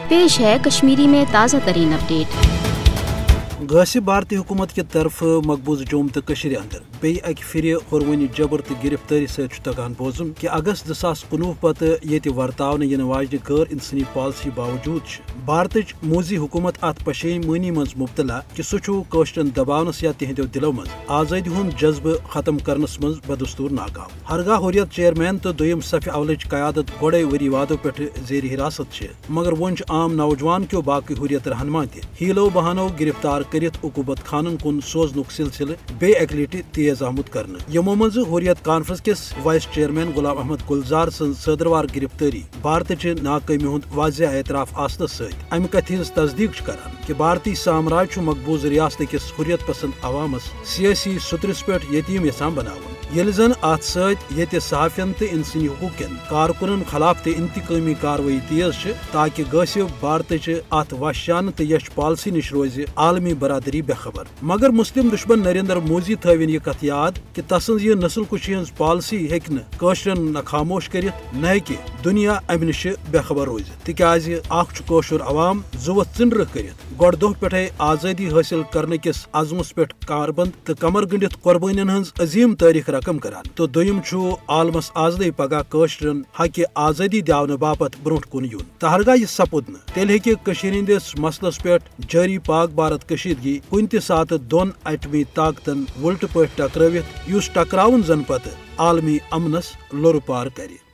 پیش ہے کشمیری میں تازہ ترین اپڈیٹ۔ غاصب بھارتی حکومت کی طرف مقبوض جوم تو اندر بیٚیہِ اکہِ پھرِ ہورونی جبر تو گرفتاری ست تگان بوزُن کہ اگست 2019 پتہ ییٚتہِ ورتاونہٕ یِنہٕ واجنہِ غٲر انسانی پالسی باوجود بھارتٕچ موزی حکومت ات پشیمٲنی منٛز مبتلا کہ سُہ چھُ کٲشرٮ۪ن دباونس یا تہنٛدیو دلو منٛز آزٲدی ہُنٛد جذبہٕ ختم کرنس منٛز بدستور ناکام۔ ہرگاہ حریت چیئرمین تو دویم صفِ اولٕچ قیادت گۄڈے ؤری وادو پٮ۪ٹھ زیر حراست چھِ، مگر وۄنۍ چھُ عام نوجوان کیو باقٕے حریت رہنما تہِ ہیلو بہانو گرفتار کرتھ عقوبت خانن کن سوزنُک سلسلہ بیٚیہِ اکہِ لٹہِ تیز آمُت کرنہٕ۔ یِمو منٛزٕ حریت کانفرنس کِس وائس چیئرمین غلام احمد گلزار سٕنٛز ژٔدروار گرفتٲری بھارتٕچہِ ناکٲمی ہُنٛد واضح اعتراف آسنہٕ سۭتۍ امہِ کتھِ ہٕنٛز تصدیق چھِ کران کہ بھارتی سامراج چھُ مقبوض ریاست کِس حریت پسند عوامس سیٲسی سترس پٮ۪ٹھ یتیٖم یژھان بناوُن، ییٚلہِ زن اتھ سۭتۍ ییٚتہِ صحافین تہٕ انسٲنی حقوق کٮ۪ن کارکُنن خلاف تہِ انتقٲمی کاروٲیی تیز چھِ تاکہ غٲصب بھارتٕچہِ اتھ وحشیانہ تہٕ یش پالسی نش روزِ عالمی برادری بے خبر۔ مگر مسلم دشمن نریندر مودی تھٲوِن یہ کتھ یاد کہ تسٕنٛز یہ نسل کشی ہٕنٛز پالسی ہیٚکہِ نہٕ کٲشرٮ۪ن نہ خاموش کٔرِتھ نہ ہیٚکہِ دُنیا امہِ نِش بے خبر روزِتھ، تِکیازِ اکھ چھُ کٲشُر عوام زُوٕ ژِنڈرٕ کٔرِتھ گۄڈٕ دۄہ پٮ۪ٹھے آزٲدی حٲصِل کرنہٕ کِس عزمس پٮ۪ٹھ کاربند تہٕ کمر گٔنڈِتھ قۄربٲنین ہٕنٛز عظیٖم تٲریٖخ رقم کران، تہٕ دوٚیِم چھُ عالمس آزدے پگاہ کٲشرٮ۪ن حقہِ آزٲدی دِیاونہٕ باپتھ برونٛٹھ کُن یُن۔ تہٕ ہرگاہ یہِ سپُد نہٕ تیٚلہِ ہیٚکہِ کٔشیٖرِ ہٕنٛدِس مسلس پٮ۪ٹھ جٲری پاک بھارت کشیدگی کُنہِ تہِ ساتہٕ دۄن ایٹمی طاقتن وُلٹہٕ پٲٹھۍ ٹکرٲوِتھ، یُس ٹکراوُن زن پتہٕ عالمی امنس لوٚرٕ پار کرِ۔